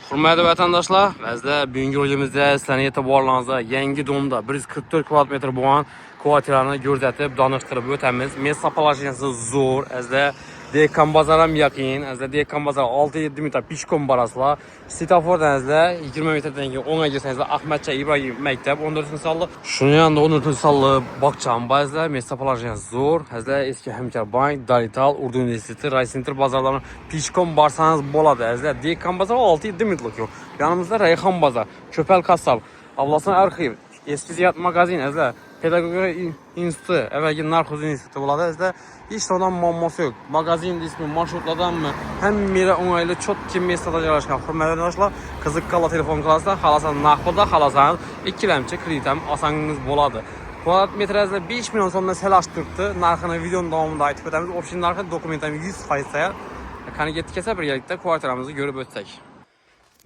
Hurmatli vatandaşlar, bizdə bugünkü rolumuzda sizlarning e'tiborlaringizga yangi domda 144 kvadrat bo'lgan kvartirani ko'rsatib, danıştırıb o'tamiz. Mesa poложенияsi zo'r, azda Dekan bazar ham yaqin, azda Dekan bazar 6-7 metr pishkom borasizlar. Svetofordan azda 20 metrdan keyin o'ngga kirsangizlar Ahmadcha Ibrohim maktab 14-sonli. Shuni yanında 14-sonli bog'cham ba'zida Mesa poложенияsi zo'r, azda eski hamkor bank, Darital, Urdu universiteti, Raycenter bazarlarni pishkom borsangiz bo'ladi. Azda Dekan bazar 6-7 metrlik yo'q. Yanımızda Rayhan bazar, Köpel kasal, Avlasın arxiv, eski ziyat magazin, azda Pedagogik institutu, evvelki narkoz institutu bo'ladi. Azda hiç ondan muammosi yo'q. Magazin ismi, marşrutlardanmi, hamma yeri o'ng'ayli chotki mestada joylashgan. Hurmatli do'stlar, qiziqqanlar telefon qilasizlar, xalasangiz naqdda, xalasangiz ikkilamchi kredit ham olsangiz bo'ladi. Kvadrat metrajda 5 million so'mdan salash turibdi. Narxini videoning davomida aytib o'tamiz. Option narxi dokumentam 100% sayar. Qani ketdik esa birgalikda kvartiramizni ko'rib o'tsak.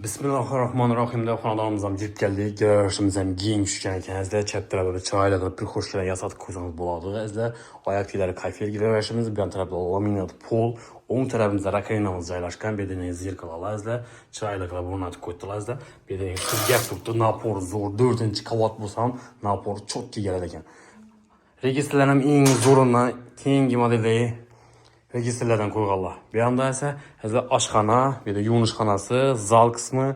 Bismillahirrahmanirrahim deb xonadonimizga kirib keldik. Garajimiz ham keng tushgan ekan. Azda chat tarafida chiroyli bir xo'shlar yasatib qo'ysangiz bo'ladi. Azda oyoq kiyimlari kayfiyat garajimiz, bu tarafda laminat pol, o'ng tarafimizda rakovinamiz joylashgan. Bu yerda zerkalar azda chiroyli qilib o'rnatib qo'ydilar. Azda bu yerda qizga turibdi. Napor zo'r 4-qavat bo'lsam, napor chotki kelar ekan. Registrlar ham eng zo'ridan tengi modelli registrlardan qo'yganlar. Bu yerda esa oshxona, bu yerda yuvishxonasi, zal qismi,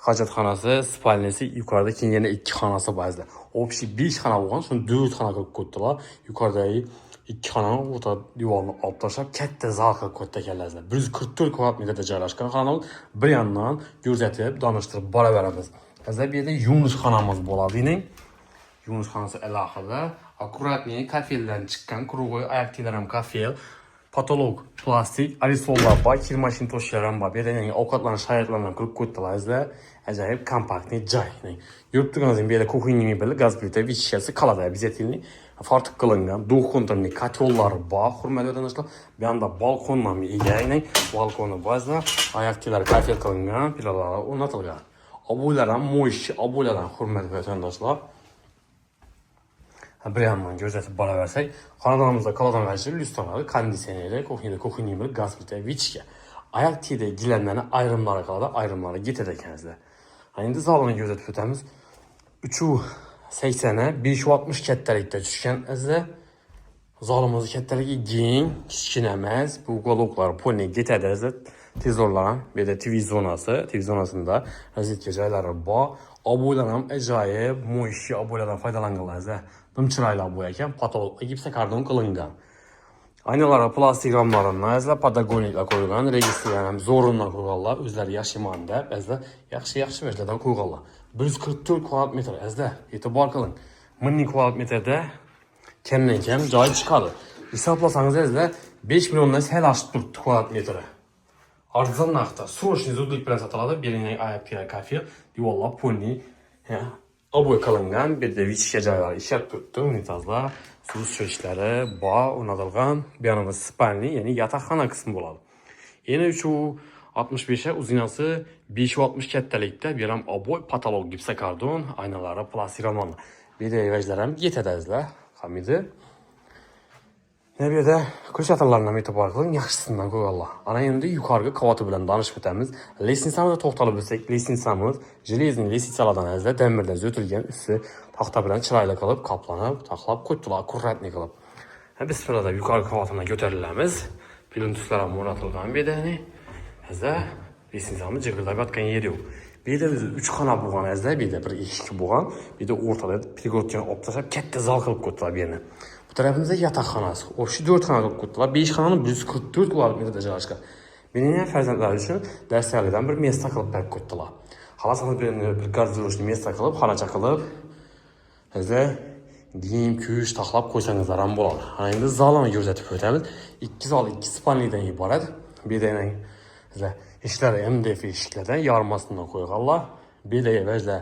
hojatxonasi, spalniyasi, yuqorida keyin yana 2 xonasi ba'zida. Общий 5 xona bo'lgan, shuni 4 xona qilib qo'ydilar. Yuqoridagi 2 xonani o'rta divorni olib tashlab, katta zal qilib qo'ydi ekanlar. 144 kvadrat metrda joylashgan xonamiz bir yandan ko'rsatib, danıştırib boraveramiz. Hozir bu yerda yuvishxonamiz bo'ladi. Yuvishxonasi alohida, akkuratniy kafeldan chiqqan, krugoy oyoq kiyimlar ham kafel. Patolog, plastik, arisollar bor, kir mashin to'shiqlar ham bor. Bu yerda yangi ovqatlanish shaytlarni ham qilib qo'ydilar. Ajoyib kompaktniy joy. Yurib turganingizda bu yerda kuxinniy mebel, gaz plita, vishchasi qoladi, обязательно. Farq qilingan, duxkontrolli kotellar bor. Hurmatli vatandoshlar, bu yerda balkon ham ega. Balkoni ba'zida oyoq kiyimlar kafel qilingan, pilalar o'rnatilgan. Oboylar ham mo'yshi, oboylar hurmatli vatandoshlar. Bir yandan ko'rsatib boraversak, xonadonimizda kolodon rejimi, lyustralar, konditsioneri, kuxinniy mebel, gaz plita, vichka. Oyoq kiyimda gilamlarni ayrimlari qoladi, ayrimlari ketadi ekanizlar. Endi zalini ko'rsatib o'tamiz. 380 560 kattalikda tushgan izda. Zalimiz kattaligi keng, kichkina emas. Bu uголокlar polni ketadi izda. Tezorlar ham, bu yerda TV zonasi, TV zonasida rozetka joylari bor. Oboylar ham ajoyib, mo'yshi oboylardan foydalanganlar izda. Chiroyli oboy ekan, patolog gipsokardon qilingan. Aynalar plastik ramlarini azla patagoniklar qo'yilgan, registrlar ham zo'rindan qo'yganlar, o'zlari yashaman deb azla yaxshi vajlardan qo'yganlar. 144 kvadrat metr azda e'tibor qiling. 1000 kvadrat metrda kamdan-kam joy chiqadi. Hisoblasangiz azda 5 milliondan sal oshib turibdi kvadrat metri. Arzon narxda, срочный zudlik bilan sotiladi. Berining ayaklar kafe, divorlar polni, oboy qilingan, bu yerda vichka joylari ishlab turibdi, unitazlar, suv so'chishlari bor, o'rnatilgan. Bu yerimiz spalni, ya'ni yotoqxona qismi bo'ladi. Yana 365 ga uzinasi 560 kattalikda, bu ham oboy, patolog gipsokardon, aynalari plastik ramon. Bu yerda vajlar ham yetadizlar, hamida. Bu yerda ko'rsatuvlarni e'tibor qiling, yaxshisidan qo'yganlar. Ana endi yuqorgi qavati bilan danishib o'tamiz. Lesnitsamizga to'xtalib o'tsak, lesnitsamiz железный lesnitsalardan azda damirdan zo'tilgan, usti taxta bilan chiroyli qilib qoplanib, taxlab qo'ydilar, akkuratniy qilib. Bismillah deb yuqorgi qavatidan ko'tarilamiz. Pilintuslar ham o'rnatilgan bu yerda. Azda lesnitsamiz jiqildab yotgan yeri yo'q. Bu yerda 3 xona bo'lgan azda, bu yerda bir eshik bo'lgan, bu yerda o'rtada перегородкani olib tashlab katta zal qilib qo'ydilar bu yerni. Bu tarafimizda yotoqxonasi. O'sha 4 xona qilib qo'ydilar. 5 xonani 144 kvadrat metrda joylashgan. Mening farzandlarim uchun darslardan bir mesta qilib berib qo'ydilar. Xalasini bir garderobli mesta qilib, xonacha qilib, azda kiyim, kuyish taxlab qo'ysangizlar ham bo'ladi. Ana endi zalini ko'rsatib o'tamiz. 2 zal, 2 spalnidan iborat. Bu yerda azda eshiklar MDF eshiklardan yarmasidan qo'yganlar. Bu yerda vajda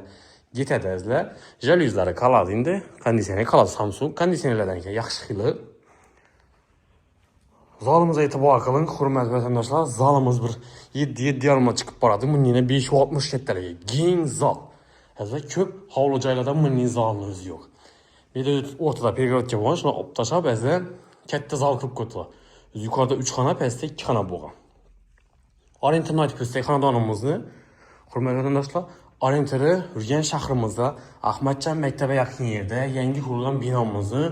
yetadi azda. Jaluzlari qoladi endi. Konditsioner qoladi Samsung. Konditsionerlardan keyin yaxshi xili. Zalimizga e'tibor qiling, hurmatli vatandoshlar. Zalimiz bir 7-7,5 ga chiqib boradi. Bundan yana 560 kattaligi. Keng zal. Azda ko'p hovli joylarda bunday zalni o'zi yo'q. Bu yerda o'rtada перегородка bor, shuni olib tashlab azda katta zal qilib qo'ydilar. Yuqorida 3 xona, pastda 2 xona bo'lgan. Orientirni aytib o'tsak, xonadonimizni Hurmatli vatandaşlar, Orienteri Urgen shahrimizda Ahmadjon maktabi yaqin yerda yangi qurilgan binomizni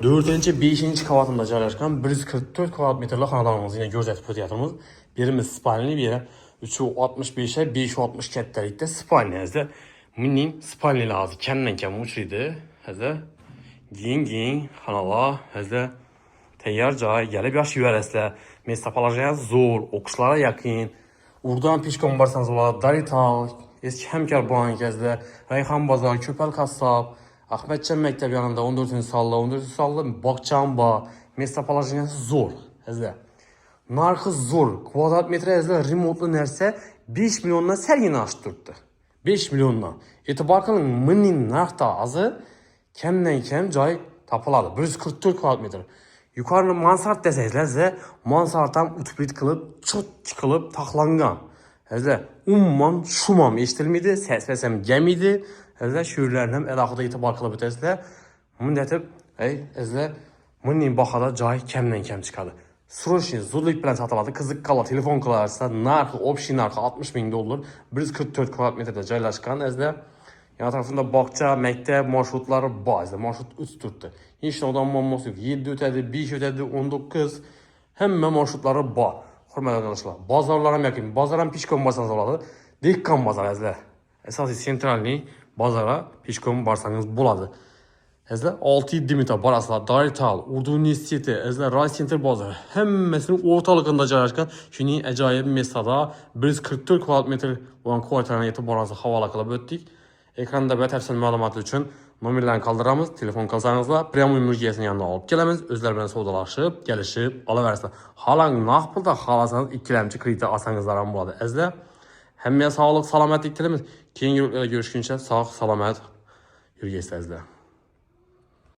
4-5 qavatında joylashgan 144 kvadrat metrli xonadonimizni yana ko'rsatib o'tyapmiz. Birimiz spalni, biri 365 560 kattalikda spalniyada. Mening spalnilarimiz kamdan-kam uchraydi. Hozir ging xonalar, hozir tayyor joy, kelib yaxshi yurasizlar. Mesopologiya zo'r, o'qishlarga yaqin. Urdan peshkom borsangiz bo'ladi, Darital, eski hamkor bankasida, Rayhon bozor, Ko'pal qassob, Ahmadjon maktabi yonida 14-sonli bog'cham bor. Mesopologiyasi zo'r. Hozir narxi zo'r. Kvadrat metrajda remontli narsa 5 milliondan sargina oshib turibdi. 5 milliondan. E'tibor qiling, mening narxda hozir kamdan kam joy topiladi. 144 kvadrat metr. Yuqorida mansard desangizlar, mansard ham utbit qilib, cho'tki qilib taxlangan. Hozir umuman shumam eshitilmaydi, sesam jamiydi. Hozir shu yerlarni ham alohida e'tibor qilib o'tasizlar. Bunda aytib, hozir mening bahada joy kamdan kam chiqadi. Srochniy zudlik bilan sotiladi. Qiziqqanlar telefon qilarsa, narxi, общий narxi $60,000, 144 kvadrat metrda joylashgan. Hozir yan tarafında bog'cha, maktab marsrutlari bor. Marshrut o'tib turibdi. Hech qanday muammosi yo'q. 7 o'tadi, 5 o'tadi, 19 hamma marsrutlari bor. Hurmatli vatandoshlar, bozorlar ham yaqin. Bozor ham peshkom borsangiz bo'ladi. Dehqon bozori azizlar. Asosiy sentralniy bozorga peshkom borsangiz bo'ladi. Azizlar 6-7 metr borasizlar. Darital, Urdu universiteti, azizlar Ray Center bozori hammasini o'rtalig'ida joylashgan. Shuning ajoyib mesada 144 kvadrat metr bo'lgan kvartirani e'tiboringizga havola qilib o'tdik. Ekranda batafsil ma'lumotlar uchun nomerlarni qoldiramiz. Telefon qilsangizlar, prямой murjiyasini yanına olib kelamiz. O'zlari bilan savdolashib, kelishib olaversizlar. Halang naqd pulda xalasangiz ikkilamchi kredit olsangizlar ham bo'ladi. Azizlar, hammaga sog'lik, salomatlik tilaymiz. Keyingi videoda görüşguncha sog', salomat yurgaysizlar.